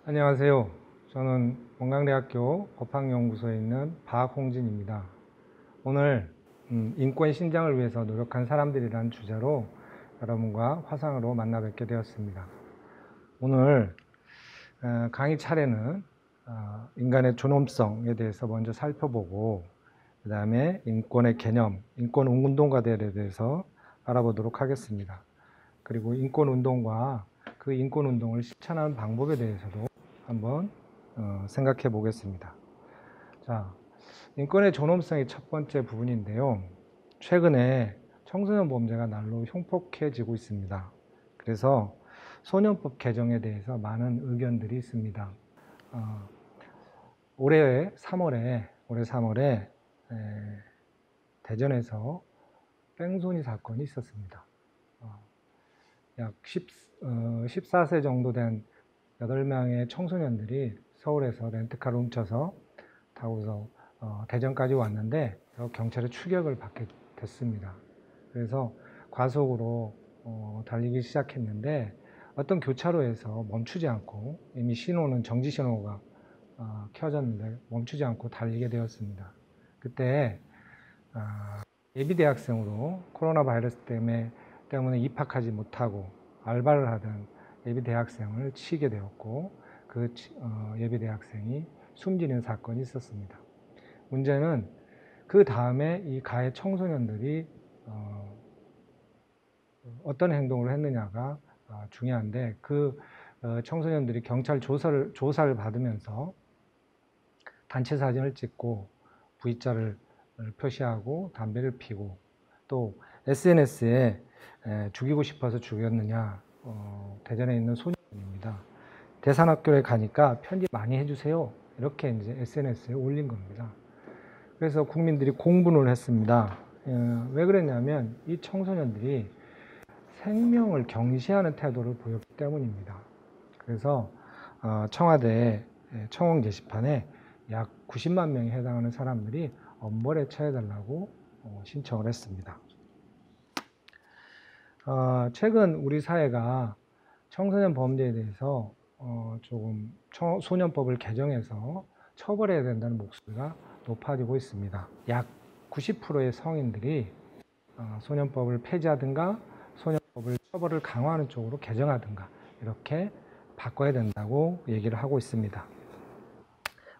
안녕하세요. 저는 원광대학교 법학연구소에 있는 박홍진입니다. 오늘 인권 신장을 위해서 노력한 사람들이라는 주제로 여러분과 화상으로 만나 뵙게 되었습니다. 오늘 강의 차례는 인간의 존엄성에 대해서 먼저 살펴보고 그 다음에 인권의 개념, 인권운동가들에 대해서 알아보도록 하겠습니다. 그리고 인권운동과 그 인권운동을 실천하는 방법에 대해서도 한번 생각해 보겠습니다. 자, 인권의 존엄성의 첫 번째 부분인데요. 최근에 청소년 범죄가 날로 흉폭해지고 있습니다. 그래서 소년법 개정에 대해서 많은 의견들이 있습니다. 올해 3월에 대전에서 뺑소니 사건이 있었습니다. 약 14세 정도 된 8명의 청소년들이 서울에서 렌트카를 훔쳐서 타고서 대전까지 왔는데 경찰의 추격을 받게 됐습니다. 그래서 과속으로 달리기 시작했는데 어떤 교차로에서 멈추지 않고 이미 신호는 정지 신호가 켜졌는데 멈추지 않고 달리게 되었습니다. 그때 예비 대학생으로 코로나 바이러스 때문에 입학하지 못하고 알바를 하던 예비 대학생을 치게 되었고 그 예비 대학생이 숨지는 사건이 있었습니다. 문제는 그 다음에 이 가해 청소년들이 어떤 행동을 했느냐가 중요한데 그 청소년들이 경찰 조사를 받으면서 단체 사진을 찍고 V자를 표시하고 담배를 피고 또 SNS에 죽이고 싶어서 죽였느냐, 대전에 있는 소년입니다. 대산학교에 가니까 편집 많이 해주세요. 이렇게 이제 SNS에 올린 겁니다. 그래서 국민들이 공분을 했습니다. 왜 그랬냐면 이 청소년들이 생명을 경시하는 태도를 보였기 때문입니다. 그래서 청와대 청원 게시판에 약 90만 명에 해당하는 사람들이 엄벌에 처해달라고 신청을 했습니다. 최근 우리 사회가 청소년 범죄에 대해서 조금 소년법을 개정해서 처벌해야 된다는 목소리가 높아지고 있습니다. 약 90%의 성인들이 소년법을 폐지하든가 소년법을 처벌을 강화하는 쪽으로 개정하든가 이렇게 바꿔야 된다고 얘기를 하고 있습니다.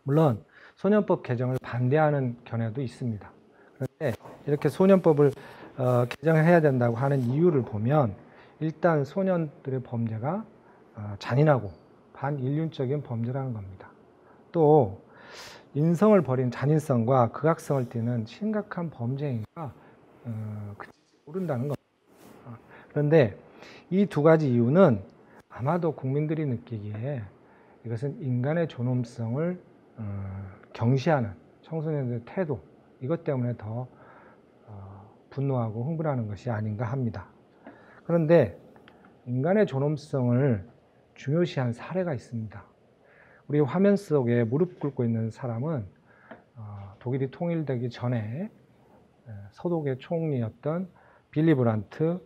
물론 소년법 개정을 반대하는 견해도 있습니다. 그런데 이렇게 소년법을 개정해야 된다고 하는 이유를 보면 일단 소년들의 범죄가 잔인하고 반인륜적인 범죄라는 겁니다. 또 인성을 버린 잔인성과 극악성을 띠는 심각한 범죄 행위가 그치지 모른다는 겁니다. 그런데 이 두 가지 이유는 아마도 국민들이 느끼기에 이것은 인간의 존엄성을 경시하는 청소년들의 태도, 이것 때문에 더 분노하고 흥분하는 것이 아닌가 합니다. 그런데 인간의 존엄성을 중요시한 사례가 있습니다. 우리 화면 속에 무릎 꿇고 있는 사람은 독일이 통일되기 전에 서독의 총리였던 빌리 브란트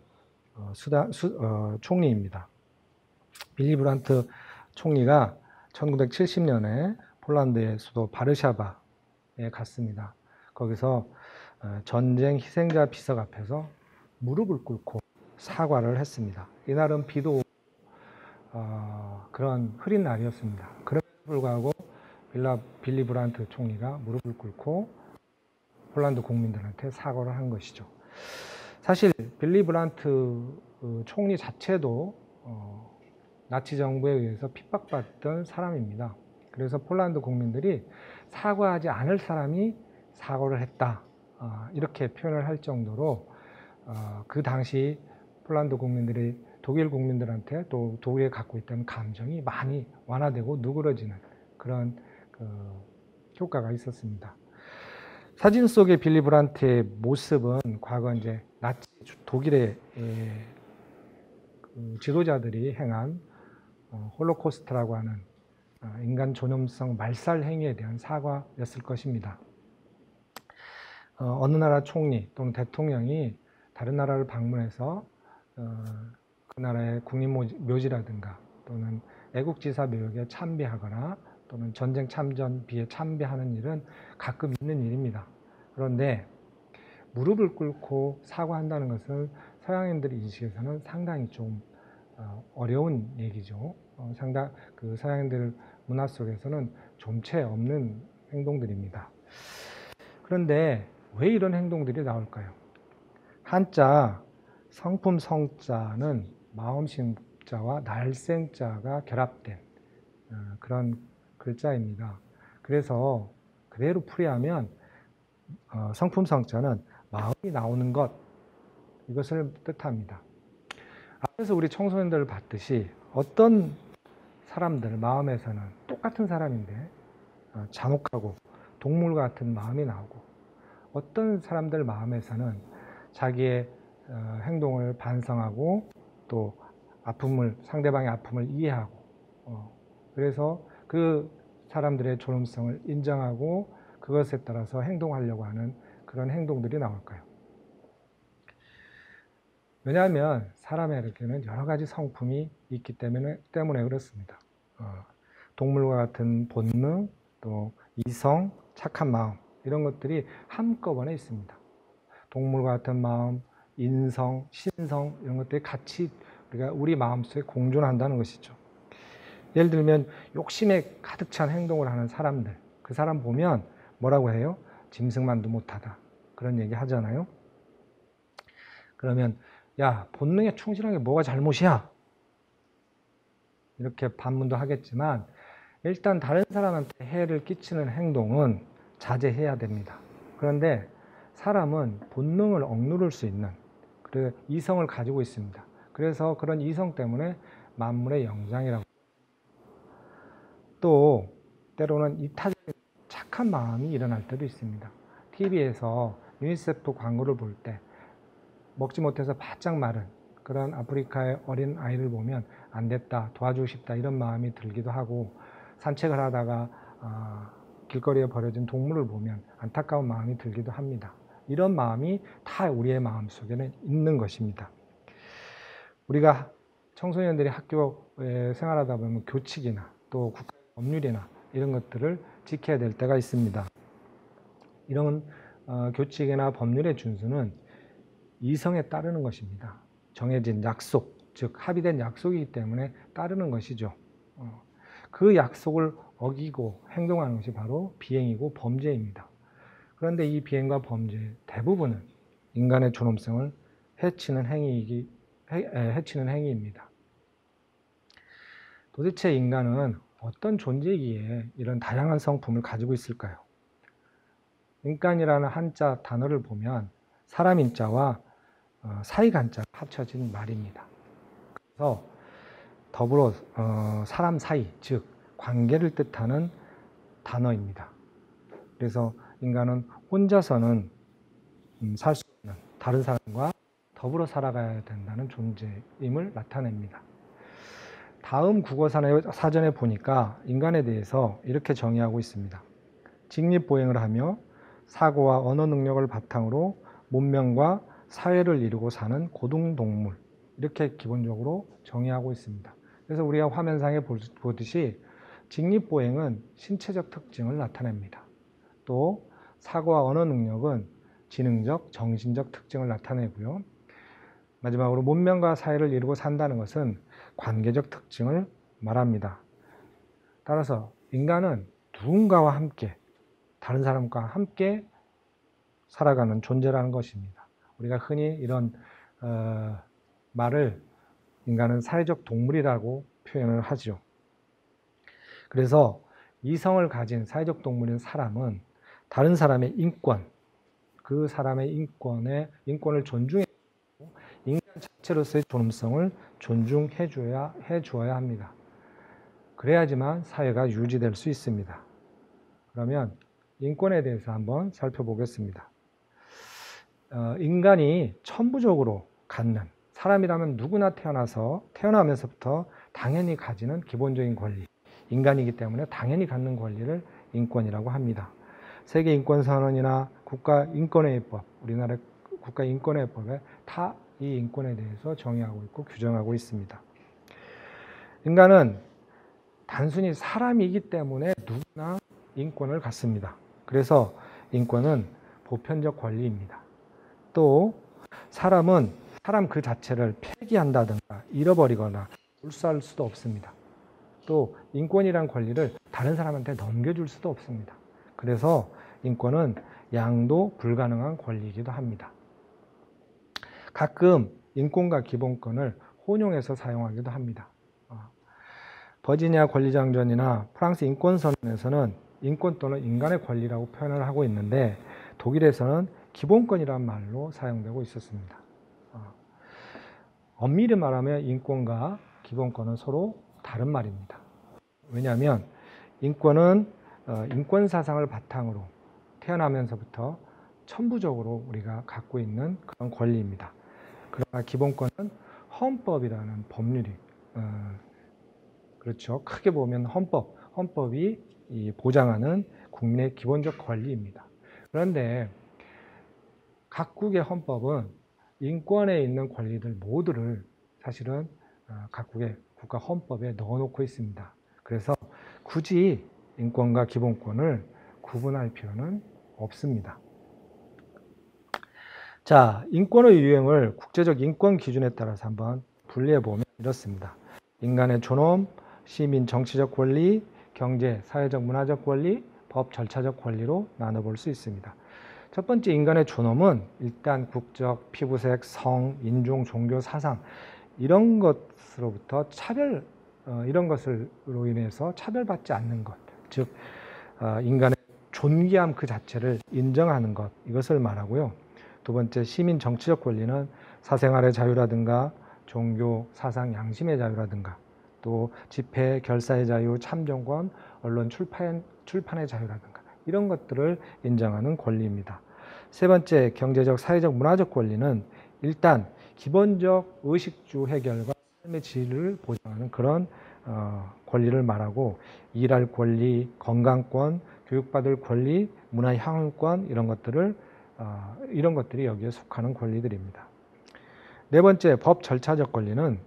총리입니다. 빌리 브란트 총리가 1970년에 폴란드의 수도 바르샤바에 갔습니다. 거기서 전쟁 희생자 비석 앞에서 무릎을 꿇고 사과를 했습니다. 이날은 비도 그런 흐린 날이었습니다. 그럼에도 불구하고 빌리 브란트 총리가 무릎을 꿇고 폴란드 국민들한테 사과를 한 것이죠. 사실 빌리 브란트 총리 자체도 나치 정부에 의해서 핍박받던 사람입니다. 그래서 폴란드 국민들이 사과하지 않을 사람이 사과를 했다, 이렇게 표현을 할 정도로 그 당시 폴란드 국민들이 독일 국민들한테 또 독일에 갖고 있던 감정이 많이 완화되고 누그러지는 그런 효과가 있었습니다. 사진 속의 빌리 브란트의 모습은 과거 이제 나치 독일의 지도자들이 행한 홀로코스트라고 하는 인간 존엄성 말살 행위에 대한 사과였을 것입니다. 어느 나라 총리 또는 대통령이 다른 나라를 방문해서 그 나라의 국립묘지라든가 또는 애국지사 묘역에 참배하거나 또는 전쟁 참전비에 참배하는 일은 가끔 있는 일입니다. 그런데 무릎을 꿇고 사과한다는 것은 서양인들의 인식에서는 상당히 좀 어려운 얘기죠. 상당 그 서양인들 문화 속에서는 좀채 없는 행동들입니다. 그런데 왜 이런 행동들이 나올까요? 한자 성품 성자는 마음심자와 날생자가 결합된 그런 글자입니다. 그래서 그대로 풀이하면 성품 성자는 마음이 나오는 것, 이것을 뜻합니다. 앞에서 우리 청소년들을 봤듯이 어떤 사람들 마음에서는 똑같은 사람인데 잔혹하고 동물 같은 마음이 나오고, 어떤 사람들 마음에서는 자기의 행동을 반성하고 또 상대방의 아픔을 이해하고 그래서 그 사람들의 존엄성을 인정하고 그것에 따라서 행동하려고 하는 그런 행동들이 나올까요? 왜냐하면 사람에게는 여러 가지 성품이 있기 때문에 그렇습니다. 동물과 같은 본능, 또 이성, 착한 마음, 이런 것들이 한꺼번에 있습니다. 동물과 같은 마음, 인성, 신성, 이런 것들이 같이 우리 마음속에 공존한다는 것이죠. 예를 들면 욕심에 가득 찬 행동을 하는 사람들, 그 사람 보면 뭐라고 해요? 짐승만도 못하다, 그런 얘기 하잖아요. 그러면 야, 본능에 충실한 게 뭐가 잘못이야? 이렇게 반문도 하겠지만 일단 다른 사람한테 해를 끼치는 행동은 자제해야 됩니다. 그런데 사람은 본능을 억누를 수 있는 그 이성을 가지고 있습니다. 그래서 그런 이성 때문에 만물의 영장이라고. 또 때로는 이타적인 착한 마음이 일어날 때도 있습니다. TV에서 유니세프 광고를 볼 때 먹지 못해서 바짝 마른 그런 아프리카의 어린 아이를 보면 안 됐다, 도와주고 싶다, 이런 마음이 들기도 하고, 산책을 하다가 길거리에 버려진 동물을 보면 안타까운 마음이 들기도 합니다. 이런 마음이 다 우리의 마음 속에는 있는 것입니다. 우리가 청소년들이 학교에 생활하다 보면 교칙이나 또 국가 법률이나 이런 것들을 지켜야 될 때가 있습니다. 이런 교칙이나 법률의 준수는 이성에 따르는 것입니다. 정해진 약속, 즉 합의된 약속이기 때문에 따르는 것이죠. 그 약속을 어기고 행동하는 것이 바로 비행이고 범죄입니다. 그런데 이 비행과 범죄의 대부분은 인간의 존엄성을 해치는 행위입니다. 도대체 인간은 어떤 존재이기에 이런 다양한 성품을 가지고 있을까요? 인간이라는 한자 단어를 보면 사람 인자와 사이간자가 합쳐진 말입니다. 그래서 더불어 사람 사이, 즉 관계를 뜻하는 단어입니다. 그래서 인간은 혼자서는 살 수 없는, 다른 사람과 더불어 살아가야 된다는 존재임을 나타냅니다. 다음 국어사전에 보니까 인간에 대해서 이렇게 정의하고 있습니다. 직립보행을 하며 사고와 언어 능력을 바탕으로 문명과 사회를 이루고 사는 고등동물, 이렇게 기본적으로 정의하고 있습니다. 그래서 우리가 화면상에 보듯이 직립보행은 신체적 특징을 나타냅니다. 또 사고와 언어 능력은 지능적, 정신적 특징을 나타내고요. 마지막으로 문명과 사회를 이루고 산다는 것은 관계적 특징을 말합니다. 따라서 인간은 누군가와 함께, 다른 사람과 함께 살아가는 존재라는 것입니다. 우리가 흔히 이런 말을 인간은 사회적 동물이라고 표현을 하죠. 그래서 이성을 가진 사회적 동물인 사람은 다른 사람의 인권, 그 사람의 인권을 존중해 주고 인간 자체로서의 존엄성을 존중해 주어야 합니다. 그래야지만 사회가 유지될 수 있습니다. 그러면 인권에 대해서 한번 살펴보겠습니다. 인간이 천부적으로 갖는, 사람이라면 누구나 태어나면서부터 당연히 가지는 기본적인 권리, 인간이기 때문에 당연히 갖는 권리를 인권이라고 합니다. 세계인권선언이나 국가인권회의법, 우리나라 국가인권회의법에 다 이 인권에 대해서 정의하고 있고 규정하고 있습니다. 인간은 단순히 사람이기 때문에 누구나 인권을 갖습니다. 그래서 인권은 보편적 권리입니다. 또 사람은 사람 그 자체를 폐기한다든가 잃어버리거나 몰수할 수도 없습니다. 또 인권이란 권리를 다른 사람한테 넘겨줄 수도 없습니다. 그래서 인권은 양도 불가능한 권리이기도 합니다. 가끔 인권과 기본권을 혼용해서 사용하기도 합니다. 버지니아 권리장전이나 프랑스 인권선언에서는 인권 또는 인간의 권리라고 표현을 하고 있는데 독일에서는 기본권이라는 말로 사용되고 있었습니다. 엄밀히 말하면 인권과 기본권은 서로 다른 말입니다. 왜냐하면 인권은 인권 사상을 바탕으로 태어나면서부터 천부적으로 우리가 갖고 있는 그런 권리입니다. 그러나 기본권은 헌법이라는 법률이 그렇죠. 크게 보면 헌법이 보장하는 국민의 기본적 권리입니다. 그런데 각국의 헌법은 인권에 있는 권리들 모두를 사실은 각국의 국가 헌법에 넣어놓고 있습니다. 그래서 굳이 인권과 기본권을 구분할 필요는 없습니다. 자, 인권의 유형을 국제적 인권 기준에 따라서 한번 분리해 보면 이렇습니다. 인간의 존엄, 시민 정치적 권리, 경제, 사회적 문화적 권리, 법 절차적 권리로 나눠볼 수 있습니다. 첫 번째 인간의 존엄은 일단 국적, 피부색, 성, 인종, 종교, 사상 이런 것으로부터 이런 것으로 인해서 차별받지 않는 것, 즉 인간의 존귀함 그 자체를 인정하는 것, 이것을 말하고요. 두 번째 시민 정치적 권리는 사생활의 자유라든가 종교, 사상, 양심의 자유라든가 또 집회, 결사의 자유, 참정권, 언론 출판의 자유라든가 이런 것들을 인정하는 권리입니다. 세 번째 경제적, 사회적, 문화적 권리는 일단 기본적 의식주 해결과 삶의 질을 보장하는 그런 권리를 말하고 일할 권리, 건강권, 교육받을 권리, 문화 향유권 이런 것들이 여기에 속하는 권리들입니다. 네 번째 법 절차적 권리는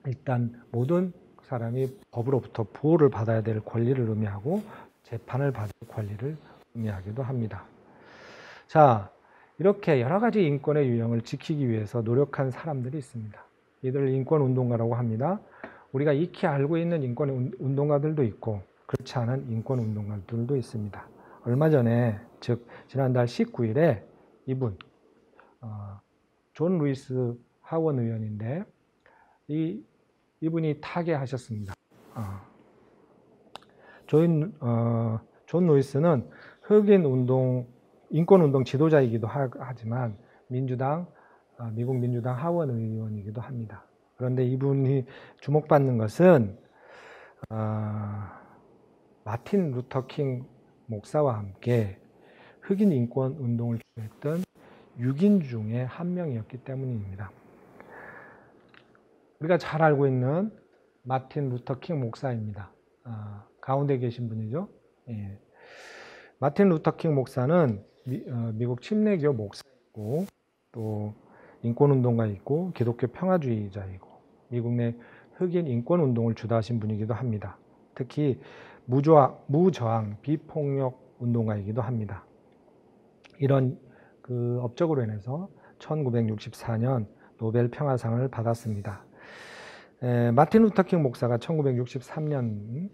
일단 모든 사람이 법으로부터 보호를 받아야 될 권리를 의미하고 재판을 받을 권리를 의미하기도 합니다. 자, 이렇게 여러 가지 인권의 유형을 지키기 위해서 노력한 사람들이 있습니다. 이들을 인권운동가라고 합니다. 우리가 익히 알고 있는 인권운동가들도 있고 그렇지 않은 인권운동가들도 있습니다. 얼마 전에, 즉 지난달 19일에 이분, 존 루이스 하원 의원인데 이분이 타계하셨습니다. 존 루이스는 흑인 인권운동 지도자이기도 하지만 미국 민주당 하원 의원이기도 합니다. 그런데 이분이 주목받는 것은 마틴 루터 킹 목사와 함께 흑인 인권 운동을 주도했던 6인 중에 한 명이었기 때문입니다. 우리가 잘 알고 있는 마틴 루터 킹 목사입니다. 가운데 계신 분이죠. 예. 마틴 루터 킹 목사는 미국 침례교 목사이고 또 인권운동가이고 기독교 평화주의자이고 미국 내 흑인 인권운동을 주도하신 분이기도 합니다. 특히 무저항 비폭력 운동가이기도 합니다. 이런 그 업적으로 인해서 1964년 노벨 평화상을 받았습니다. 마틴 루터 킹 목사가 1963년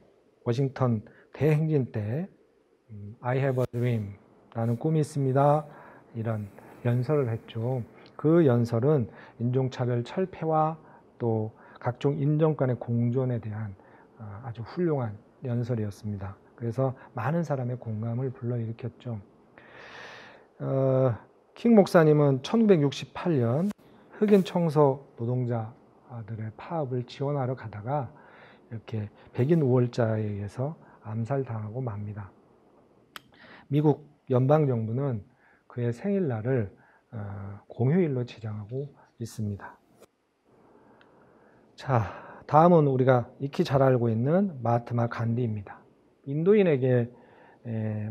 워싱턴 대행진 때 I have a dream, 나는 꿈이 있습니다, 이런 연설을 했죠. 그 연설은 인종차별 철폐와 또 각종 인종간의 공존에 대한 아주 훌륭한 연설이었습니다. 그래서 많은 사람의 공감을 불러일으켰죠. 킹 목사님은 1968년 흑인 청소 노동자들의 파업을 지원하러 가다가 이렇게 백인 우월자에 의해서 암살당하고 맙니다. 미국 연방정부는 그의 생일날을 공휴일로 지정하고 있습니다. 자, 다음은 우리가 익히 잘 알고 있는 마하트마 간디입니다. 인도인에게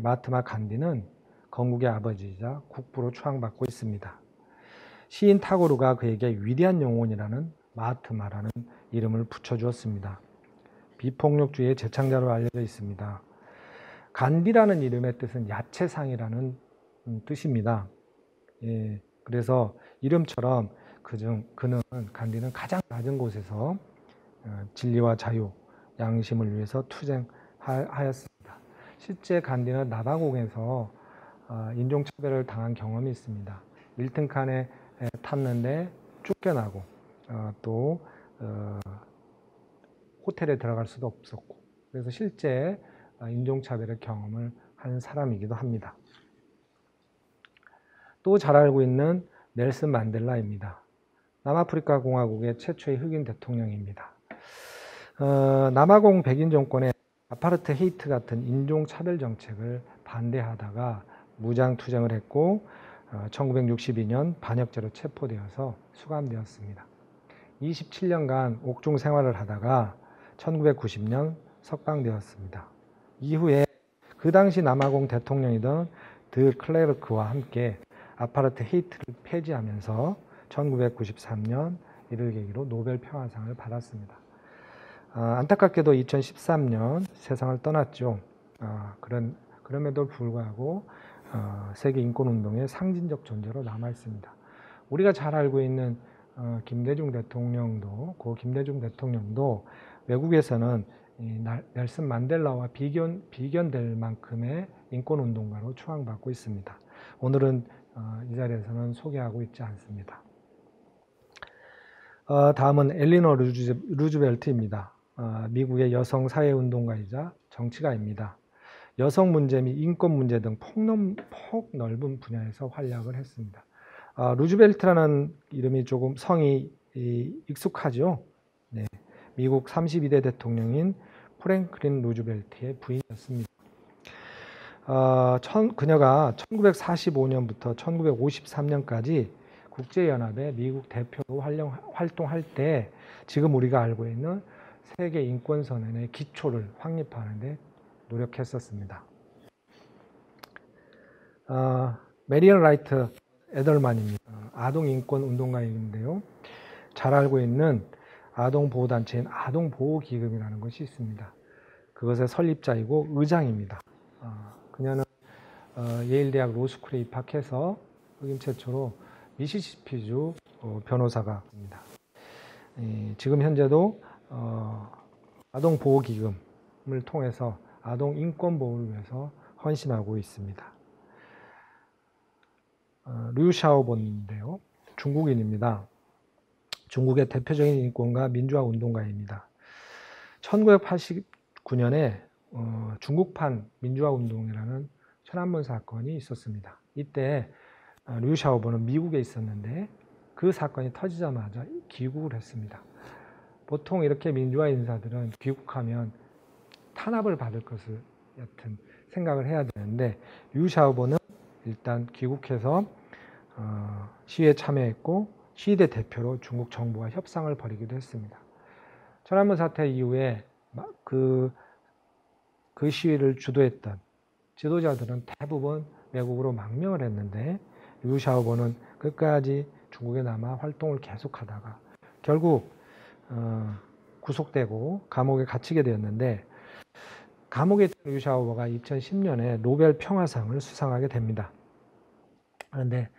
마하트마 간디는 건국의 아버지이자 국부로 추앙받고 있습니다. 시인 타고르가 그에게 위대한 영혼이라는 마하트마라는 이름을 붙여주었습니다. 비폭력주의의 제창자로 알려져 있습니다. 간디라는 이름의 뜻은 야채상이라는 뜻입니다. 예, 그래서 이름처럼 간디는 가장 낮은 곳에서 진리와 자유, 양심을 위해서 투쟁하였습니다. 실제 간디는 나바공에서 인종차별을 당한 경험이 있습니다. 1등 칸에 탔는데 쫓겨나고 또 호텔에 들어갈 수도 없었고, 그래서 실제 인종차별의 경험을 한 사람이기도 합니다. 또 잘 알고 있는 넬슨 만델라입니다. 남아프리카 공화국의 최초의 흑인 대통령입니다. 남아공 백인 정권의 아파르트헤이트 같은 인종차별 정책을 반대하다가 무장투쟁을 했고 1962년 반역죄로 체포되어서 수감되었습니다. 27년간 옥중 생활을 하다가 1990년 석방되었습니다. 이후에 그 당시 남아공 대통령이던 드 클레르크와 함께 아파르트헤이트를 폐지하면서 1993년 이를 계기로 노벨 평화상을 받았습니다. 안타깝게도 2013년 세상을 떠났죠. 그럼에도 불구하고 세계 인권운동의 상징적 존재로 남아있습니다. 우리가 잘 알고 있는 김대중 대통령도, 고 김대중 대통령도 외국에서는 넬슨 만델라와 비견될 만큼의 인권운동가로 추앙받고 있습니다. 오늘은 이 자리에서는 소개하고 있지 않습니다. 다음은 엘리너 루즈벨트입니다. 미국의 여성 사회운동가이자 정치가입니다. 여성 문제 및 인권 문제 등 폭넓은 분야에서 활약을 했습니다. 루즈벨트라는 이름이 조금 성이 익숙하죠. 네, 미국 32대 대통령인 프랭클린 루즈벨트의 부인이었습니다. 그녀가 1945년부터 1953년까지 국제연합의 미국 대표로 활동할 때 지금 우리가 알고 있는 세계 인권선언의 기초를 확립하는 데 노력했었습니다. 메리언 라이트 에덜만입니다. 아동인권운동가인데요. 잘 알고 있는 아동보호단체인 아동보호기금이라는 것이 있습니다. 그것의 설립자이고 의장입니다. 그녀는 예일대학 로스쿨에 입학해서 흑인 최초로 미시시피주 변호사가 입니다. 지금 현재도 아동보호기금을 통해서 아동 인권 보호를 위해서 헌신하고 있습니다. 류 샤오본인데요. 중국인입니다. 중국의 대표적인 인권과 민주화 운동가입니다. 1989년에 중국판 민주화 운동이라는 천안문 사건이 있었습니다. 이때 류 샤오본은 미국에 있었는데 그 사건이 터지자마자 귀국을 했습니다. 보통 이렇게 민주화 인사들은 귀국하면 탄압을 받을 것을 여튼 생각을 해야 되는데 류 샤오본은 일단 귀국해서 시위에 참여했고 시위대 대표로 중국 정부와 협상을 벌이기도 했습니다. 천안문 사태 이후에 그 시위를 주도했던 지도자들은 대부분 외국으로 망명을 했는데 류 샤오본은 끝까지 중국에 남아 활동을 계속하다가 결국 구속되고 감옥에 갇히게 되었는데 감옥에 있던 류 샤오본가 2010년에 노벨 평화상을 수상하게 됩니다. 그런데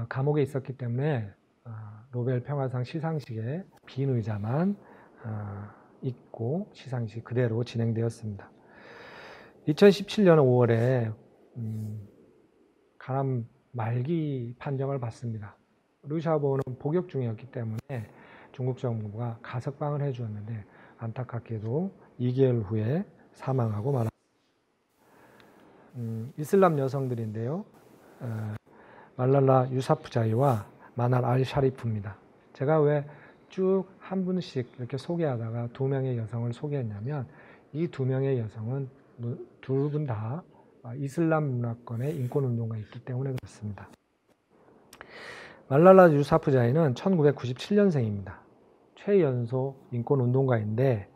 감옥에 있었기 때문에 노벨 평화상 시상식에 빈 의자만 있고 시상식 그대로 진행되었습니다. 2017년 5월에 간암 말기 판정을 받습니다. 류 샤오본은 복역 중이었기 때문에 중국 정부가 가석방을 해주었는데 안타깝게도 2개월 후에 사망하고 말았습니다. 이슬람 여성들인데요. 말랄라 유사프자이와 마날 알 샤리프입니다. 제가 왜 쭉 한 분씩 이렇게 소개하다가 두 명의 여성을 소개했냐면 이 두 명의 여성은 두 분 다 이슬람 문화권의 인권운동가 있기 때문에 그렇습니다. 말랄라 유사프자이는 1997년생입니다. 최연소 인권운동가인데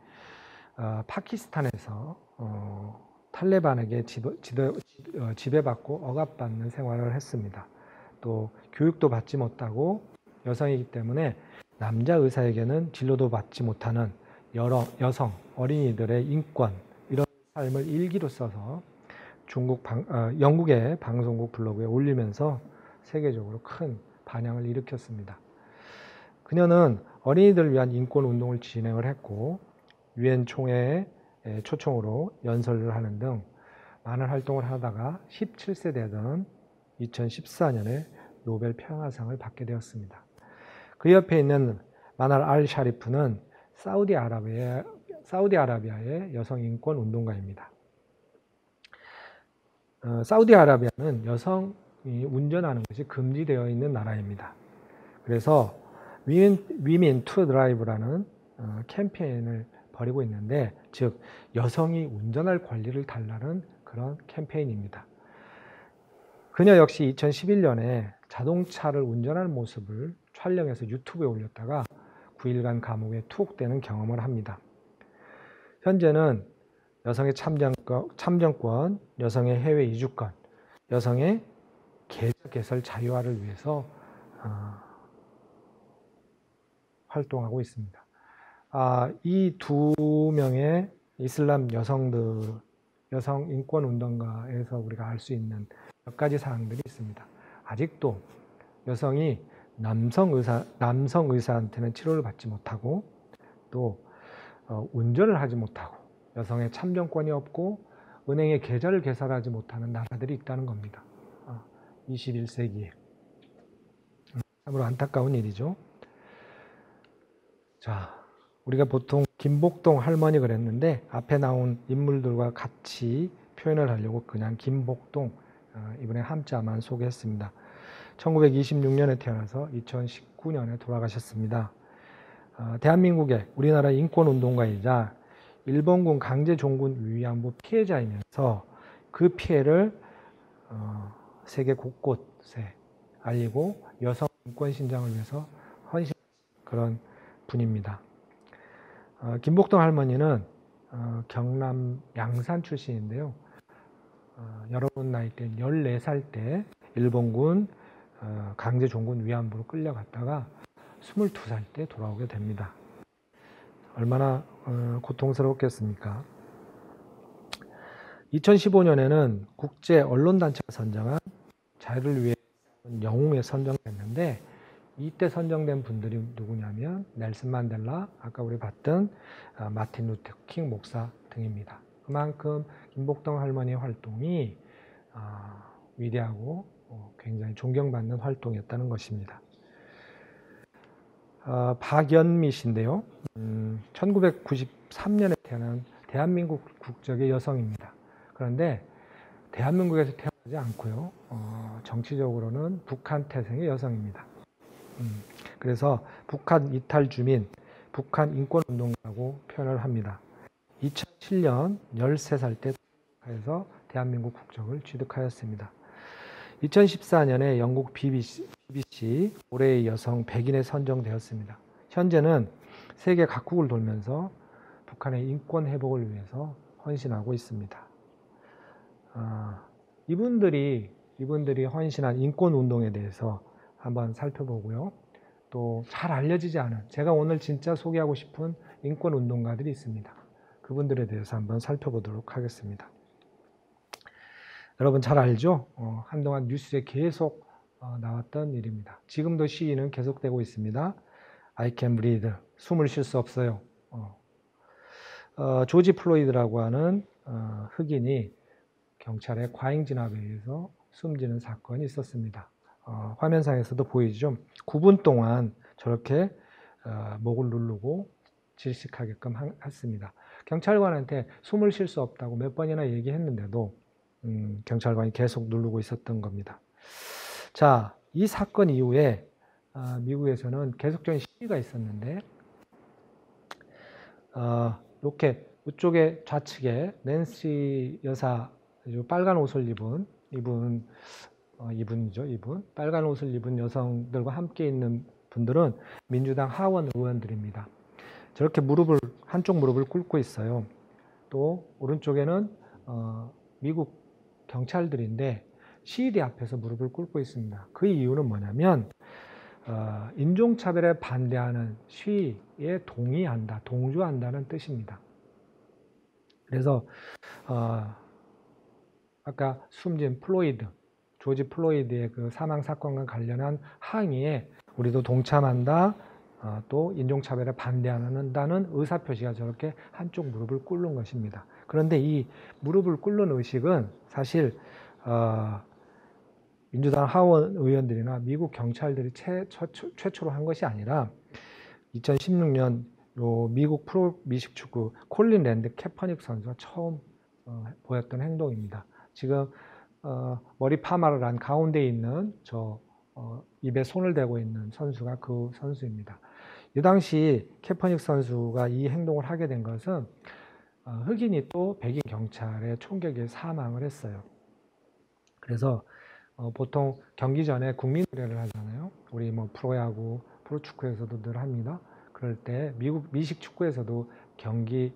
파키스탄에서 탈레반에게 지배받고 억압받는 생활을 했습니다. 또 교육도 받지 못하고 여성이기 때문에 남자 의사에게는 진료도 받지 못하는 여러 여성, 어린이들의 인권 이런 삶을 일기로 써서 영국의 방송국 블로그에 올리면서 세계적으로 큰 반향을 일으켰습니다. 그녀는 어린이들을 위한 인권 운동을 진행을 했고 유엔 총회의 초청으로 연설을 하는 등 많은 활동을 하다가 17세 되던 2014년에 노벨 평화상을 받게 되었습니다. 그 옆에 있는 마날 알 샤리프는 사우디아라비아의 여성 인권 운동가입니다. 사우디아라비아는 여성이 운전하는 것이 금지되어 있는 나라입니다. 그래서 Women to Drive라는 캠페인을 벌이고 있는데, 즉 여성이 운전할 권리를 달라는 그런 캠페인입니다. 그녀 역시 2011년에 자동차를 운전하는 모습을 촬영해서 유튜브에 올렸다가 9일간 감옥에 투옥되는 경험을 합니다. 현재는 여성의 참정권, 여성의 해외 이주권, 여성의 계좌 개설 자유화를 위해서 활동하고 있습니다. 이 두 명의 이슬람 여성 인권 운동가에서 우리가 알 수 있는 몇 가지 사항들이 있습니다. 아직도 여성이 남성 의사한테는 치료를 받지 못하고 또 운전을 하지 못하고 여성의 참정권이 없고 은행에 계좌를 개설하지 못하는 나라들이 있다는 겁니다. 21세기에. 참으로 안타까운 일이죠. 자, 우리가 보통 김복동 할머니 그랬는데 앞에 나온 인물들과 같이 표현을 하려고 그냥 김복동 이번에 함자만 소개했습니다. 1926년에 태어나서 2019년에 돌아가셨습니다. 대한민국의 우리나라 인권운동가이자 일본군 강제종군 위안부 피해자이면서 그 피해를 세계 곳곳에 알리고 여성 인권 신장을 위해서 헌신한 그런 분입니다. 김복동 할머니는 경남 양산 출신인데요. 여러분 나이 때 14살 때 일본군 강제종군 위안부로 끌려갔다가 22살 때 돌아오게 됩니다. 얼마나 고통스럽겠습니까? 2015년에는 국제 언론단체가 선정한 자유를 위해 영웅에 선정됐는데 이때 선정된 분들이 누구냐면 넬슨 만델라, 아까 우리 봤던 마틴 루터 킹 목사 등입니다. 그만큼 김복동 할머니의 활동이 위대하고 굉장히 존경받는 활동이었다는 것입니다. 박연미 씨인데요. 1993년에 태어난 대한민국 국적의 여성입니다. 그런데 대한민국에서 태어나지 않고요. 정치적으로는 북한 태생의 여성입니다. 그래서 북한 이탈 주민, 북한 인권운동가라고 표현을 합니다. 2007년 13살 때 해서 대한민국 국적을 취득하였습니다. 2014년에 영국 BBC 올해의 여성 100인에 선정되었습니다. 현재는 세계 각국을 돌면서 북한의 인권 회복을 위해서 헌신하고 있습니다. 이분들이 헌신한 인권 운동에 대해서 한번 살펴보고요. 또 잘 알려지지 않은, 제가 오늘 진짜 소개하고 싶은 인권 운동가들이 있습니다. 그분들에 대해서 한번 살펴보도록 하겠습니다. 여러분 잘 알죠? 한동안 뉴스에 계속 나왔던 일입니다. 지금도 시위는 계속되고 있습니다. I can breathe. 숨을 쉴 수 없어요. 조지 플로이드라고 하는 흑인이 경찰의 과잉 진압에 의해서 숨지는 사건이 있었습니다. 화면상에서도 보이죠? 9분 동안 저렇게 목을 누르고 질식하게끔 했습니다. 경찰관한테 숨을 쉴 수 없다고 몇 번이나 얘기했는데도 경찰관이 계속 누르고 있었던 겁니다. 자, 이 사건 이후에 미국에서는 계속적인 시위가 있었는데 이렇게 이쪽에 좌측에 낸시 여사, 빨간 옷을 입은 이분이죠. 빨간 옷을 입은 여성들과 함께 있는 분들은 민주당 하원 의원들입니다. 저렇게 한쪽 무릎을 꿇고 있어요. 또 오른쪽에는 미국 경찰들인데 시위대 앞에서 무릎을 꿇고 있습니다. 그 이유는 뭐냐면 인종차별에 반대하는 시위에 동의한다, 동조한다는 뜻입니다. 그래서 아까 숨진 플로이드, 조지 플로이드의 그 사망 사건과 관련한 항의에 우리도 동참한다, 또 인종차별에 반대한다는 의사표시가 저렇게 한쪽 무릎을 꿇는 것입니다. 그런데 이 무릎을 꿇는 의식은 사실 민주당 하원 의원들이나 미국 경찰들이 최초로 한 것이 아니라 2016년 미국 프로 미식축구 콜린 랜드 캐퍼닉 선수가 처음 보였던 행동입니다. 지금 머리 파마를 한 가운데 있는 입에 손을 대고 있는 선수가 그 선수입니다. 이 당시 캐퍼닉 선수가 이 행동을 하게 된 것은 흑인이 또 백인 경찰의 총격에 사망을 했어요. 그래서 보통 경기 전에 국민 노래를 하잖아요. 우리 뭐 프로야구, 프로축구에서도 늘 합니다. 그럴 때 미국 미식 축구에서도 경기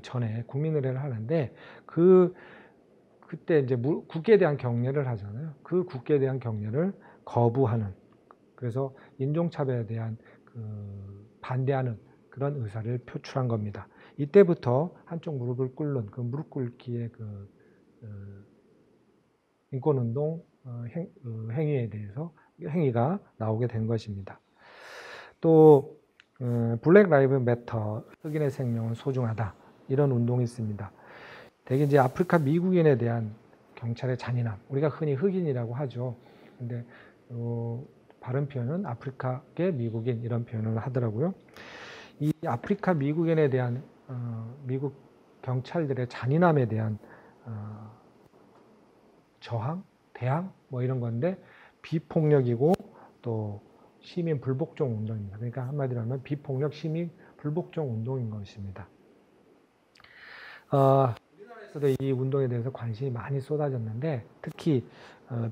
전에 국민 노래를 하는데 그때 이제 국기에 대한 경례를 하잖아요. 그 국기에 대한 경례를 거부하는, 그래서 인종차별에 대한 반대하는 그런 의사를 표출한 겁니다. 이때부터 한쪽 무릎을 꿇는 그 무릎 꿇기의 인권운동 행위가 나오게 된 것입니다. 또 블랙 라이브 매터, 흑인의 생명은 소중하다, 이런 운동이 있습니다. 대개 이제 아프리카 미국인에 대한 경찰의 잔인함, 우리가 흔히 흑인이라고 하죠. 근데 바른 표현은 아프리카계 미국인, 이런 표현을 하더라고요. 이 아프리카 미국인에 대한 미국 경찰들의 잔인함에 대한 저항, 대항 뭐 이런 건데, 비폭력이고 또 시민 불복종 운동입니다. 그러니까 한마디로 하면 비폭력 시민 불복종 운동인 것입니다. 우리나라에서도 이 운동에 대해서 관심이 많이 쏟아졌는데, 특히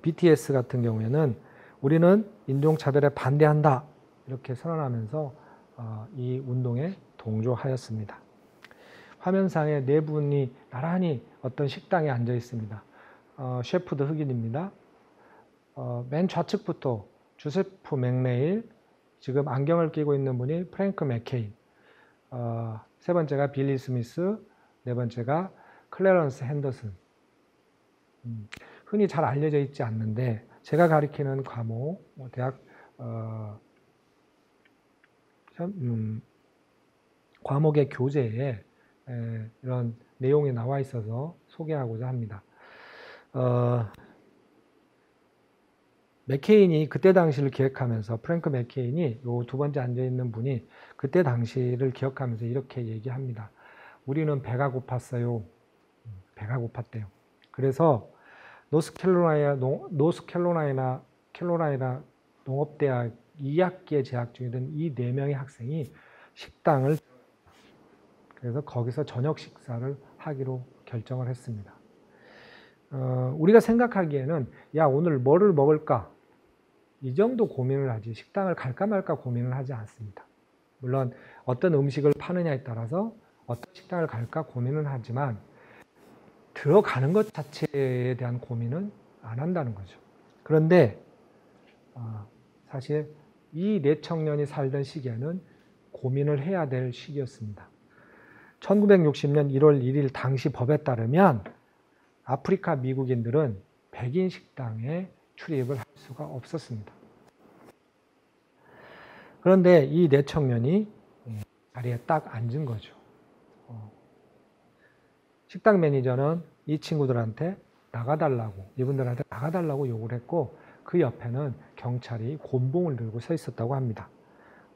BTS 같은 경우에는 우리는 인종차별에 반대한다, 이렇게 선언하면서 이 운동에 동조하였습니다. 화면상에 네 분이 나란히 어떤 식당에 앉아 있습니다. 셰프도 흑인입니다. 맨 좌측부터 주세프 맥네일, 지금 안경을 끼고 있는 분이 프랭크 맥케인, 세 번째가 빌리 스미스, 네 번째가 클래런스 핸더슨. 흔히 잘 알려져 있지 않는데, 제가 가리키는 과목, 대학 과목의 교재에 이런 내용이 나와 있어서 소개하고자 합니다. 맥케인이 그때 당시를 기억하면서, 프랭크 맥케인이 요 두 번째 앉아 있는 분이 그때 당시를 기억하면서 이렇게 얘기합니다. 우리는 배가 고팠어요. 배가 고팠대요. 그래서 노스캐롤라이나 농업대학 2학기에 재학 중이던 이 4명의 학생이 식당을, 그래서 거기서 저녁 식사를 하기로 결정을 했습니다. 우리가 생각하기에는 야, 오늘 뭐를 먹을까? 이 정도 고민을 하지, 식당을 갈까 말까 고민을 하지 않습니다. 물론 어떤 음식을 파느냐에 따라서 어떤 식당을 갈까 고민은 하지만, 들어가는 것 자체에 대한 고민은 안 한다는 거죠. 그런데 사실 이 네 청년이 살던 시기에는 고민을 해야 될 시기였습니다. 1960년 1월 1일 당시 법에 따르면 아프리카 미국인들은 백인 식당에 출입을 할 수가 없었습니다. 그런데 이 네 청년이 자리에 딱 앉은 거죠. 식당 매니저는 이 친구들한테 나가달라고, 이분들한테 나가달라고 요구를 했고, 그 옆에는 경찰이 곤봉을 들고 서 있었다고 합니다.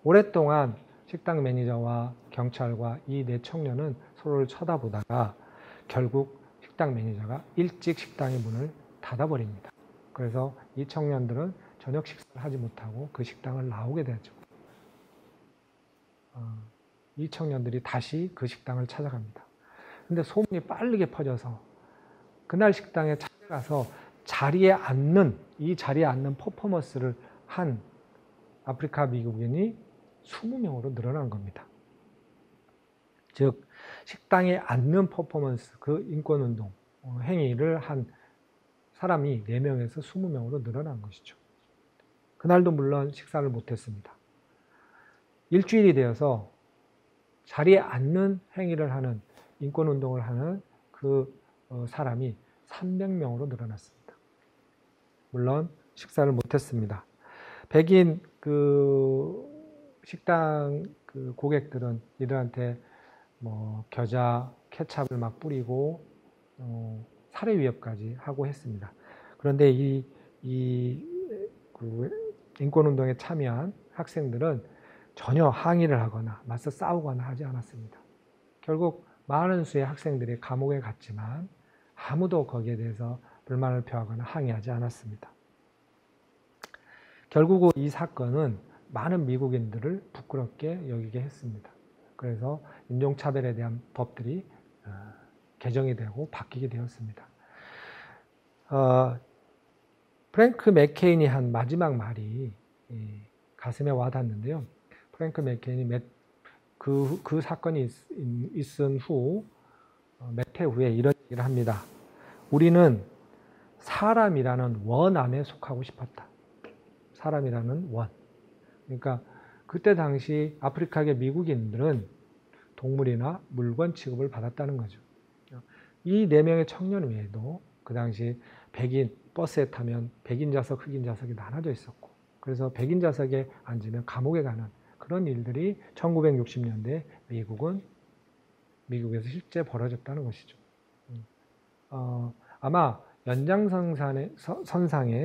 오랫동안 식당 매니저와 경찰과 이 네 청년은 서로를 쳐다보다가 결국 식당 매니저가 일찍 식당의 문을 닫아버립니다. 그래서 이 청년들은 저녁 식사를 하지 못하고 그 식당을 나오게 되죠. 이 청년들이 다시 그 식당을 찾아갑니다. 근데 소문이 빠르게 퍼져서 그날 식당에 찾아가서 이 자리에 앉는 퍼포먼스를 한 아프리카 미국인이 20명으로 늘어난 겁니다. 즉, 식당에 앉는 퍼포먼스, 그 인권운동 행위를 한 사람이 4명에서 20명으로 늘어난 것이죠. 그날도 물론 식사를 못했습니다. 일주일이 되어서 자리에 앉는 행위를 하는, 인권운동을 하는 그 사람이 300명으로 늘어났습니다. 물론 식사를 못했습니다. 백인 그 식당 그 고객들은 이들한테 뭐 겨자, 케찹을 막 뿌리고 살해 위협까지 하고 했습니다. 그런데 그 인권운동에 참여한 학생들은 전혀 항의를 하거나 맞서 싸우거나 하지 않았습니다. 결국 많은 수의 학생들이 감옥에 갔지만 아무도 거기에 대해서 불만을 표하거나 항의하지 않았습니다. 결국 이 사건은 많은 미국인들을 부끄럽게 여기게 했습니다. 그래서 인종차별에 대한 법들이 개정이 되고 바뀌게 되었습니다. 프랭크 맥케인이 한 마지막 말이 가슴에 와닿는데요. 프랭크 맥케인이 그 사건이 있은 후 몇 해 후에 이런 얘기를 합니다. 우리는 사람이라는 원 안에 속하고 싶었다. 사람이라는 원. 그러니까 그때 당시 아프리카계 미국인들은 동물이나 물건 취급을 받았다는 거죠. 이 4명의 청년 외에도 그 당시 백인, 버스에 타면 백인 좌석, 흑인 좌석이 나눠져 있었고, 그래서 백인 좌석에 앉으면 감옥에 가는 그런 일들이 1960년대 미국에서 실제 벌어졌다는 것이죠. 아마 연장선상의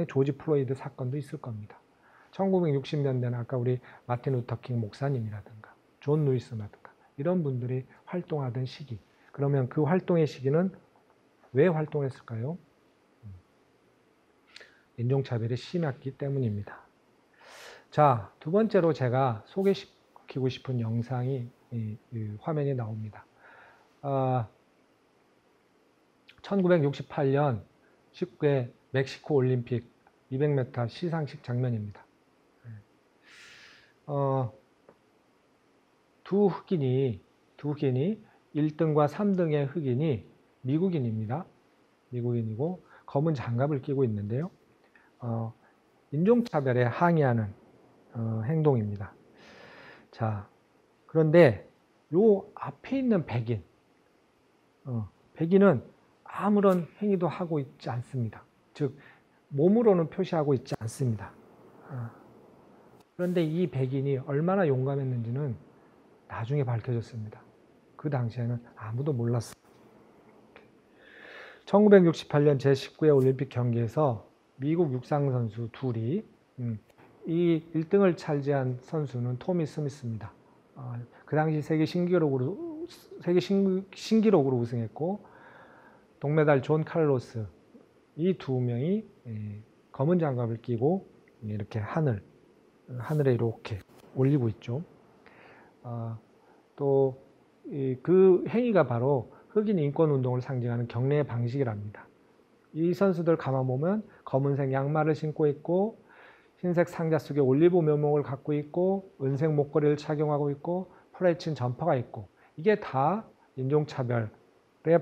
조지 플로이드 사건도 있을 겁니다. 1960년대는 아까 우리 마틴 루터킹 목사님이라든가 존 루이스라든가 이런 분들이 활동하던 시기. 그러면 그 활동의 시기는 왜 활동했을까요? 인종차별이 심했기 때문입니다. 자, 두 번째로 제가 소개시키고 싶은 영상이 이 화면에 나옵니다. 1968년 19회 멕시코 올림픽 200m 시상식 장면입니다. 두 흑인이 1등과 3등의 흑인이 미국인입니다. 미국인이고 검은 장갑을 끼고 있는데요. 인종차별에 항의하는 행동입니다. 자, 그런데 요 앞에 있는 백인은 아무런 행위도 하고 있지 않습니다. 즉 몸으로는 표시하고 있지 않습니다. 그런데 이 백인이 얼마나 용감했는지는 나중에 밝혀졌습니다. 그 당시에는 아무도 몰랐어요. 1968년 제19회 올림픽 경기에서 미국 육상 선수 둘이 이 1등을 차지한 선수는 토미 스미스입니다. 그 당시 세계 신기록으로 우승했고 동메달 존 칼로스, 이 두 명이 검은 장갑을 끼고 이렇게 하늘에 이렇게 올리고 있죠. 또 그 행위가 바로 흑인 인권 운동을 상징하는 경례의 방식이랍니다. 이 선수들 가만 보면 검은색 양말을 신고 있고 흰색 상자 속에 올리브 묘목을 갖고 있고 은색 목걸이를 착용하고 있고 펄에 친 점퍼가 있고, 이게 다 인종차별에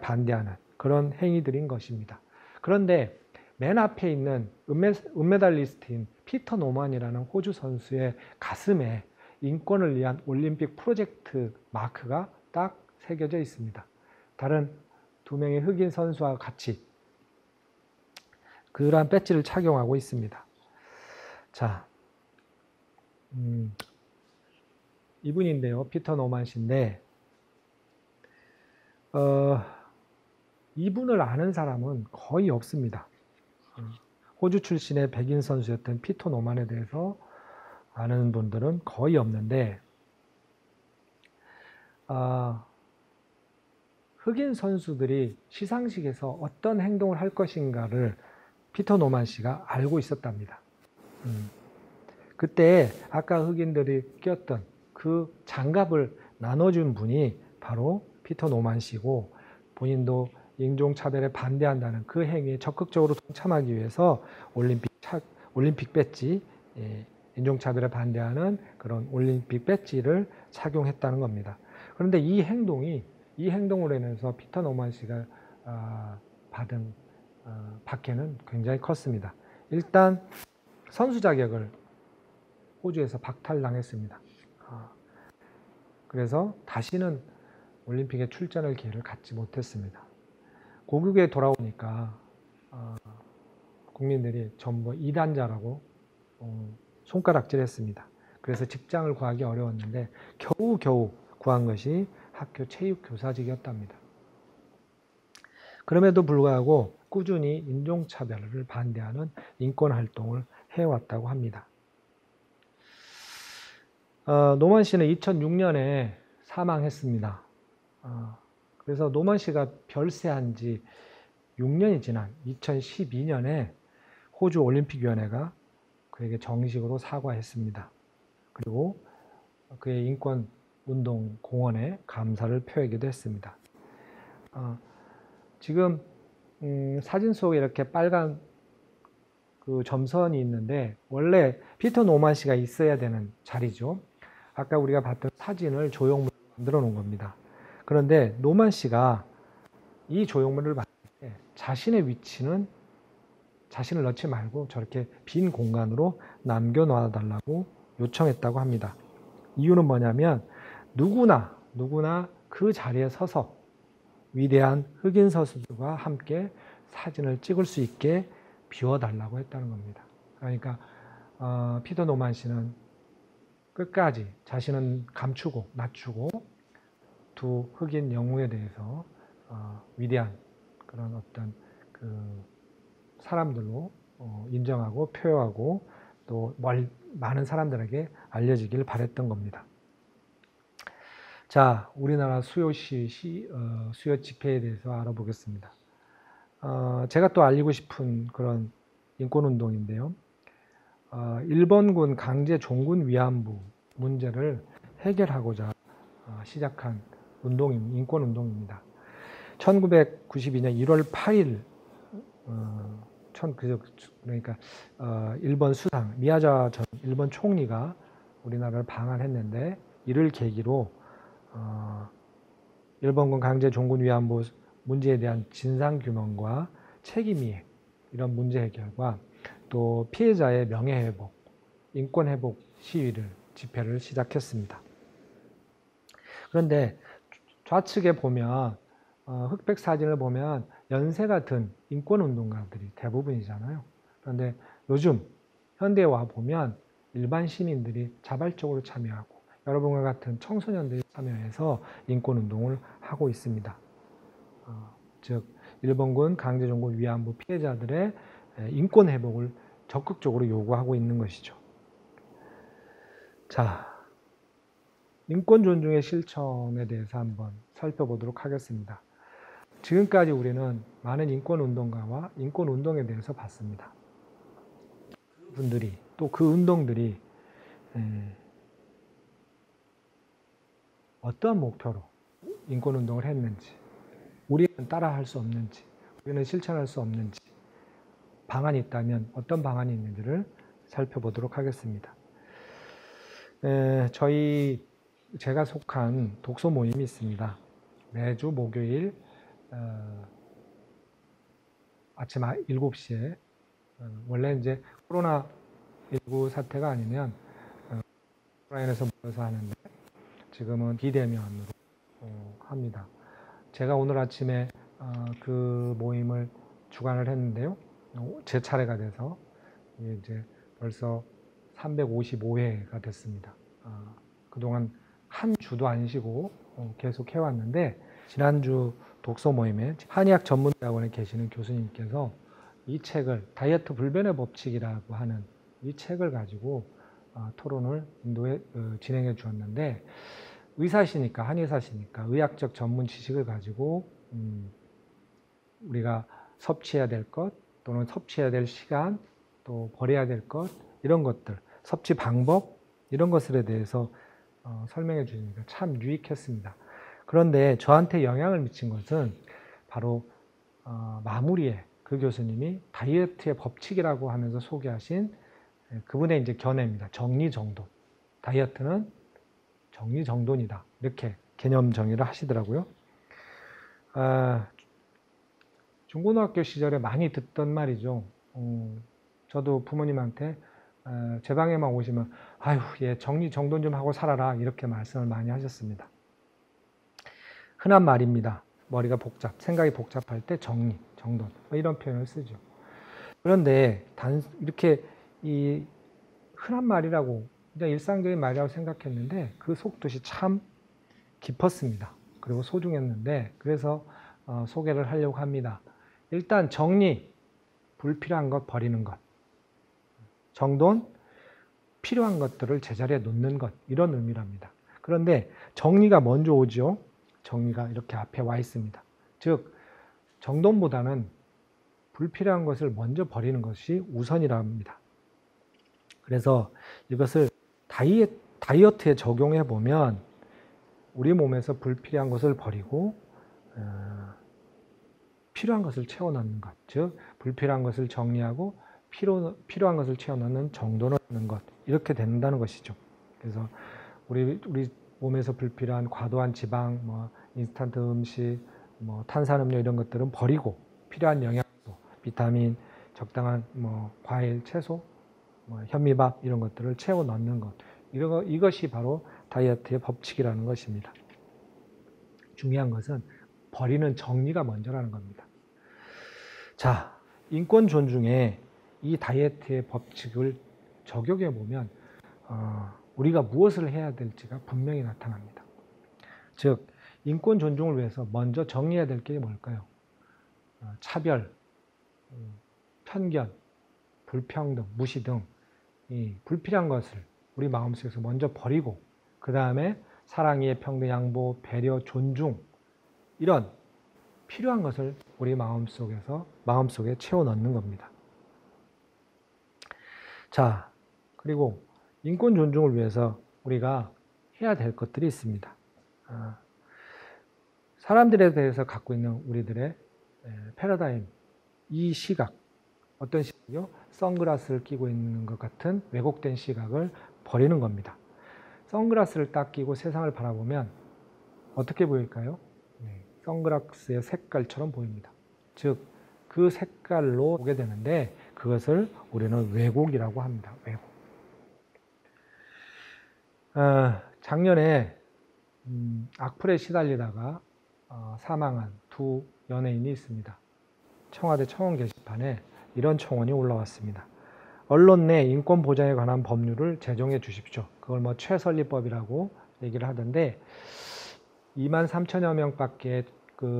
반대하는 그런 행위들인 것입니다. 그런데 맨 앞에 있는 은메달리스트인 피터 노만이라는 호주 선수의 가슴에 인권을 위한 올림픽 프로젝트 마크가 딱 새겨져 있습니다. 다른 두 명의 흑인 선수와 같이 그러한 배지를 착용하고 있습니다. 자, 이분인데요. 피터 노만 씨인데 이분을 아는 사람은 거의 없습니다. 호주 출신의 백인 선수였던 피터 노만에 대해서 아는 분들은 거의 없는데 흑인 선수들이 시상식에서 어떤 행동을 할 것인가를 피터 노만 씨가 알고 있었답니다. 그때 아까 흑인들이 꼈던 그 장갑을 나눠준 분이 바로 피터 노만 씨고, 본인도 인종차별에 반대한다는 그 행위에 적극적으로 동참하기 위해서 올림픽 배지, 인종차별에 반대하는 그런 올림픽 배지를 착용했다는 겁니다. 그런데 이 행동으로 인해서 피터 노만 씨가 받은 박해는 굉장히 컸습니다. 일단 선수 자격을 호주에서 박탈당했습니다. 그래서 다시는 올림픽에 출전할 기회를 갖지 못했습니다. 고국에 돌아오니까 국민들이 전부 이단자라고 손가락질했습니다. 그래서 직장을 구하기 어려웠는데 겨우겨우 구한 것이 학교 체육교사직이었답니다. 그럼에도 불구하고 꾸준히 인종차별을 반대하는 인권활동을 해왔다고 합니다. 노만 씨는 2006년에 사망했습니다. 그래서 노만 씨가 별세한 지 6년이 지난 2012년에 호주 올림픽위원회가 그에게 정식으로 사과했습니다. 그리고 그의 인권운동 공헌에 감사를 표하기도 했습니다. 지금 사진 속에 이렇게 빨간 그 점선이 있는데 원래 피터 노만 씨가 있어야 되는 자리죠. 아까 우리가 봤던 사진을 조형물로 만들어 놓은 겁니다. 그런데 노만 씨가 이 조형물을 봤을 때 자신의 위치는 자신을 넣지 말고 저렇게 빈 공간으로 남겨놔 달라고 요청했다고 합니다. 이유는 뭐냐면 누구나 그 자리에 서서 위대한 흑인 선수들과 함께 사진을 찍을 수 있게 비워달라고 했다는 겁니다. 그러니까 피터 노만 씨는 끝까지 자신은 감추고 낮추고 두 흑인 영웅에 대해서 위대한 그런 어떤 그 사람들로 인정하고 표하고 또 많은 사람들에게 알려지길 바랬던 겁니다. 자, 우리나라 수요 집회에 대해서 알아보겠습니다. 제가 또 알리고 싶은 그런 인권운동인데요. 일본군 강제 종군 위안부 문제를 해결하고자 시작한 인권운동입니다. 1992년 1월 8일 그러니까 일본 수상 미야자 전 일본 총리가 우리나라를 방한했는데 이를 계기로 일본군 강제 종군 위안부 문제에 대한 진상규명과 책임이해 이런 문제 해결과 또 피해자의 명예회복, 인권회복 집회를 시작했습니다. 그런데 좌측에 보면 흑백 사진을 보면 연세가 든 인권운동가들이 대부분이잖아요. 그런데 요즘 현대에 와 보면 일반 시민들이 자발적으로 참여하고 여러분과 같은 청소년들이 참여해서 인권운동을 하고 있습니다. 즉 일본군 강제종군 위안부 피해자들의 인권 회복을 적극적으로 요구하고 있는 것이죠. 자, 인권 존중의 실천에 대해서 한번 살펴보도록 하겠습니다. 지금까지 우리는 많은 인권운동가와 인권운동에 대해서 봤습니다. 그분들이 또 그 운동들이 어떠한 목표로 인권운동을 했는지, 우리는 따라할 수 없는지, 우리는 실천할 수 없는지, 방안이 있다면 어떤 방안이 있는지를 살펴보도록 하겠습니다. 제가 속한 독서 모임이 있습니다. 매주 목요일 아침 7시에 원래 이제 코로나19 사태가 아니면 온라인에서 모여서 하는데 지금은 비대면으로 합니다. 제가 오늘 아침에 그 모임을 주관을 했는데요. 제 차례가 돼서 이제 벌써 355회가 됐습니다. 그동안 한 주도 안 쉬고 계속 해왔는데 지난주 독서 모임에 한의학 전문대학원에 계시는 교수님께서 이 책을 다이어트 불변의 법칙이라고 하는 이 책을 가지고 토론을 진행해 주었는데 의사시니까 한의사시니까 의학적 전문 지식을 가지고 우리가 섭취해야 될 것 또는 섭취해야 될 시간 또 버려야 될 것 이런 것들 섭취 방법 이런 것들에 대해서 설명해 주시니까 참 유익했습니다. 그런데 저한테 영향을 미친 것은 바로 마무리에 그 교수님이 다이어트의 법칙이라고 하면서 소개하신 그분의 이제 견해입니다. 정리정돈. 다이어트는 정리정돈이다. 이렇게 개념 정의를 하시더라고요. 중고등학교 시절에 많이 듣던 말이죠. 저도 부모님한테 제 방에만 오시면 아유, 얘 정리 정돈 좀 하고 살아라 이렇게 말씀을 많이 하셨습니다. 흔한 말입니다. 머리가 생각이 복잡할 때 정리, 정돈 이런 표현을 쓰죠. 그런데 이렇게 이 흔한 말이라고 그냥 일상적인 말이라고 생각했는데 그 속뜻이 참 깊었습니다. 그리고 소중했는데 그래서 소개를 하려고 합니다. 일단 정리, 불필요한 것 버리는 것. 정돈, 필요한 것들을 제자리에 놓는 것. 이런 의미랍니다. 그런데 정리가 먼저 오죠. 정리가 이렇게 앞에 와 있습니다. 즉 정돈보다는 불필요한 것을 먼저 버리는 것이 우선이랍니다. 그래서 이것을 다이어트에 적용해 보면 우리 몸에서 불필요한 것을 버리고 필요한 것을 채워 넣는 것, 즉 불필요한 것을 정리하고 필요한 것을 채워 넣는 정돈을 하는 것, 이렇게 된다는 것이죠. 그래서 우리 몸에서 불필요한 과도한 지방, 인스턴트 음식, 탄산음료 이런 것들은 버리고 필요한 영양소, 비타민, 적당한 과일, 채소, 현미밥 이런 것들을 채워 넣는 것, 이것이 바로 다이어트의 법칙이라는 것입니다. 중요한 것은 버리는 정리가 먼저라는 겁니다. 자, 인권 존중에 이 다이어트의 법칙을 적용해 보면 우리가 무엇을 해야 될지가 분명히 나타납니다. 즉, 인권 존중을 위해서 먼저 정리해야 될 게 뭘까요? 차별, 편견, 불평등, 무시 등 이 불필요한 것을 우리 마음속에서 먼저 버리고 그 다음에 사랑, 이해, 평등, 양보, 배려, 존중 이런 필요한 것을 우리 마음속에 채워 넣는 겁니다. 자, 그리고 인권 존중을 위해서 우리가 해야 될 것들이 있습니다. 사람들에 대해서 갖고 있는 우리들의 패러다임, 이 시각, 어떤 시각이요? 선글라스를 끼고 있는 것 같은 왜곡된 시각을 버리는 겁니다. 선글라스를 딱 끼고 세상을 바라보면 어떻게 보일까요? 선글라스의 색깔처럼 보입니다. 즉, 그 색깔로 보게 되는데 그것을 우리는 왜곡이라고 합니다. 왜곡. 작년에 악플에 시달리다가 사망한 두 연예인이 있습니다. 청와대 청원 게시판에 이런 청원이 올라왔습니다. 언론 내 인권 보장에 관한 법률을 제정해 주십시오. 그걸 최설리법이라고 얘기를 하던데 23,000여 명밖에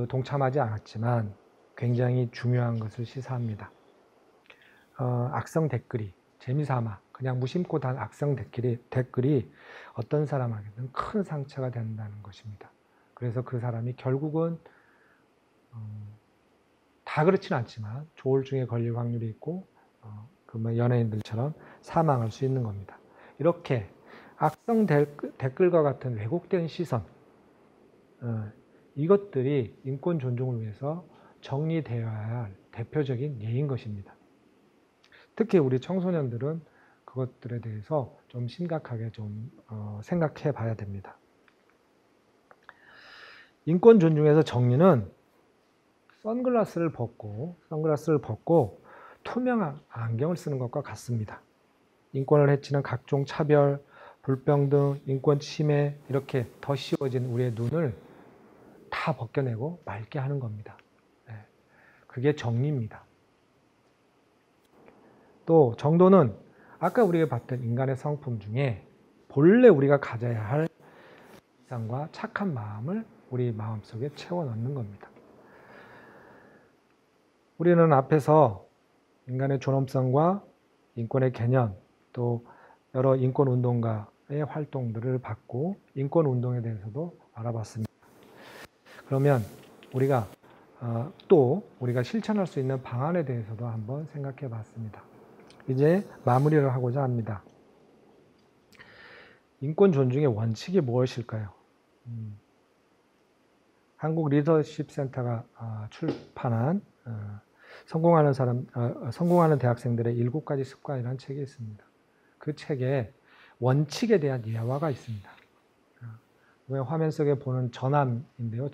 동참하지 않았지만 굉장히 중요한 것을 시사합니다. 악성 댓글이 재미삼아 그냥 무심코 단 악성 댓글이 어떤 사람에게는 큰 상처가 된다는 것입니다. 그래서 그 사람이 결국은 다 그렇지는 않지만 조울증에 걸릴 확률이 있고 연예인들처럼 사망할 수 있는 겁니다. 이렇게 악성 댓글과 같은 왜곡된 시선, 이것들이 인권 존중을 위해서 정리되어야 할 대표적인 예인 것입니다. 특히 우리 청소년들은 그것들에 대해서 좀 심각하게 생각해 봐야 됩니다. 인권 존중에서 정리는 선글라스를 벗고 투명한 안경을 쓰는 것과 같습니다. 인권을 해치는 각종 차별, 불평등, 인권 침해 이렇게 더 씌워진 우리의 눈을 다 벗겨내고 맑게 하는 겁니다. 그게 정리입니다. 또 정도는 아까 우리가 봤던 인간의 성품 중에 본래 우리가 가져야 할 이상과 착한 마음을 우리 마음속에 채워 넣는 겁니다. 우리는 앞에서 인간의 존엄성과 인권의 개념, 또 여러 인권운동가의 활동들을 봤고 인권운동에 대해서도 알아봤습니다. 그러면 우리가 또 우리가 실천할 수 있는 방안에 대해서도 한번 생각해 봤습니다. 이제 마무리를 하고자 합니다. 인권 존중의 원칙이 무엇일까요? 한국 리더십 센터가 출판한 성공하는 대학생들의 7가지 습관이라는 책이 있습니다. 그 책에 원칙에 대한 예화가 있습니다. 화면 속에 보는 전함인데요.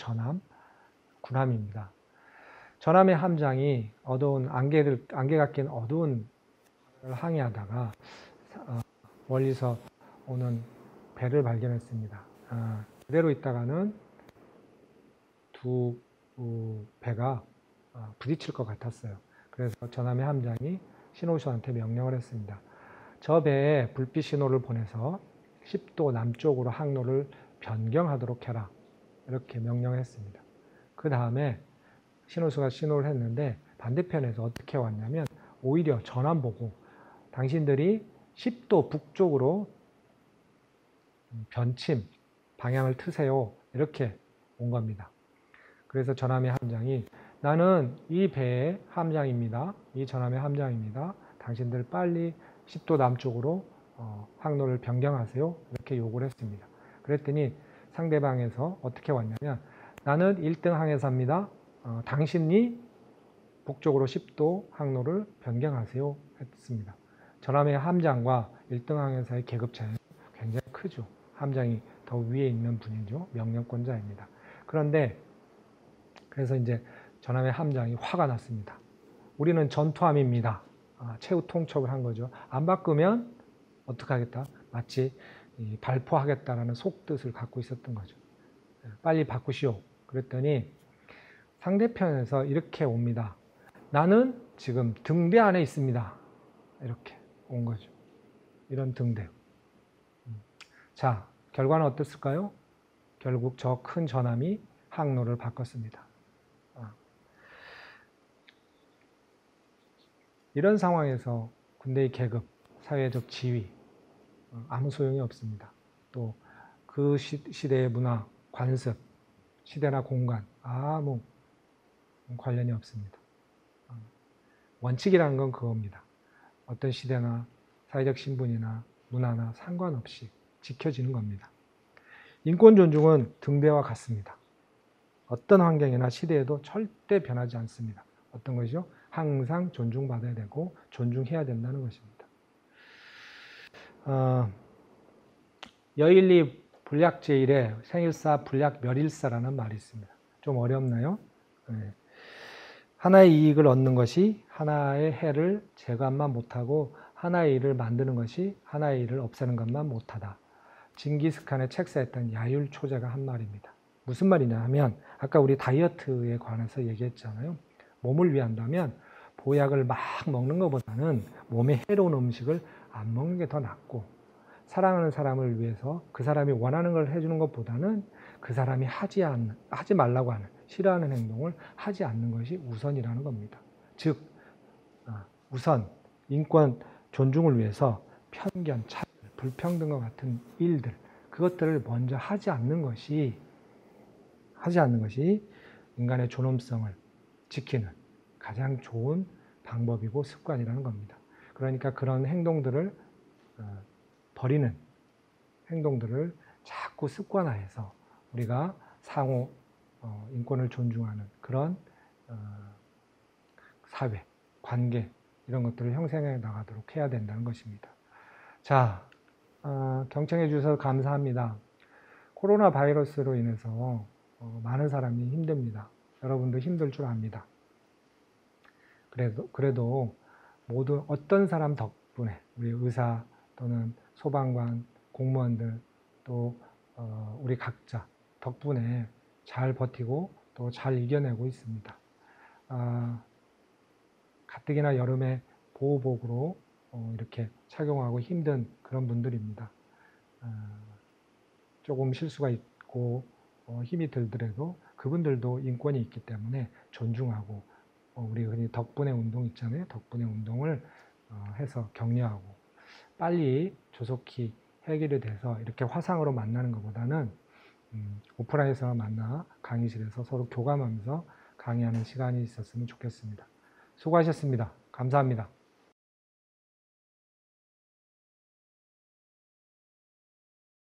군함입니다. 전함의 함장이 어두운 안개가 낀 어두운 바다를 항해하다가 멀리서 오는 배를 발견했습니다. 그대로 있다가는 두 배가 부딪힐 것 같았어요. 그래서 전함의 함장이 신호수한테 명령을 했습니다. 저 배에 불빛 신호를 보내서 10도 남쪽으로 항로를 변경하도록 해라. 이렇게 명령했습니다. 그 다음에 신호수가 신호를 했는데 반대편에서 어떻게 왔냐면 오히려 전함 보고 당신들이 10도 북쪽으로 변침, 방향을 트세요. 이렇게 온 겁니다. 그래서 전함의 함장이 나는 이 배의 함장입니다. 이 전함의 함장입니다. 당신들 빨리 10도 남쪽으로 항로를 변경하세요. 이렇게 요구를 했습니다. 그랬더니 상대방에서 어떻게 왔냐면 나는 1등 항해사입니다. 당신이 북쪽으로 10도 항로를 변경하세요. 했습니다. 전함의 함장과 1등 항해사의 계급 차이는 굉장히 크죠. 함장이 더 위에 있는 분이죠. 명령권자입니다. 그런데 그래서 이제 전함의 함장이 화가 났습니다. 우리는 전투함입니다. 최후 통첩을 한 거죠. 안 바꾸면 어떻게 하겠다? 마치 발포하겠다라는 속뜻을 갖고 있었던 거죠. 빨리 바꾸시오. 그랬더니 상대편에서 이렇게 옵니다. 나는 지금 등대 안에 있습니다. 이렇게 온 거죠. 이런 등대. 자, 결과는 어땠을까요? 결국 저 큰 전함이 항로를 바꿨습니다. 이런 상황에서 군대의 계급, 사회적 지위 아무 소용이 없습니다. 또 그 시대의 문화, 관습, 시대나 공간 아무 관련이 없습니다. 원칙이라는 건 그겁니다. 어떤 시대나 사회적 신분이나 문화나 상관없이 지켜지는 겁니다. 인권 존중은 등대와 같습니다. 어떤 환경이나 시대에도 절대 변하지 않습니다. 어떤 것이죠? 항상 존중받아야 되고 존중해야 된다는 것입니다. 여일리 불약제일에 생일사 불약멸일사라는 말이 있습니다. 좀 어렵나요? 네. 하나의 이익을 얻는 것이 하나의 해를 제거만 못하고 하나의 일을 만드는 것이 하나의 일을 없애는 것만 못하다. 징기스칸의 책사했던 야율초제가 한 말입니다. 무슨 말이냐 하면 아까 우리 다이어트에 관해서 얘기했잖아요. 몸을 위한다면 보약을 막 먹는 것보다는 몸에 해로운 음식을 안 먹는 게 더 낫고 사랑하는 사람을 위해서 그 사람이 원하는 걸 해주는 것보다는 그 사람이 하지 말라고 하는 싫어하는 행동을 하지 않는 것이 우선이라는 겁니다. 즉 우선 인권 존중을 위해서 편견, 차별, 불평등과 같은 일들 그것들을 먼저 하지 않는 것이 인간의 존엄성을 지키는 가장 좋은 방법이고 습관이라는 겁니다. 그러니까 그런 행동들을 버리는 행동들을 자꾸 습관화해서 우리가 상호 인권을 존중하는 그런 사회, 관계 이런 것들을 형성해 나가도록 해야 된다는 것입니다. 자, 경청해 주셔서 감사합니다. 코로나 바이러스로 인해서 많은 사람이 힘듭니다. 여러분도 힘들 줄 압니다. 그래도 모두 어떤 사람 덕분에 우리 의사 또는 소방관, 공무원들 또 우리 각자 덕분에 잘 버티고 또 잘 이겨내고 있습니다. 가뜩이나 여름에 보호복으로 이렇게 착용하고 힘든 그런 분들입니다. 조금 실수가 있고 힘이 들더라도 그분들도 인권이 있기 때문에 존중하고 우리 흔히 덕분에 운동 있잖아요. 덕분에 운동을 해서 격려하고 빨리 조속히 해결이 돼서 이렇게 화상으로 만나는 것보다는 오프라인에서 만나 강의실에서 서로 교감하면서 강의하는 시간이 있었으면 좋겠습니다. 수고하셨습니다. 감사합니다.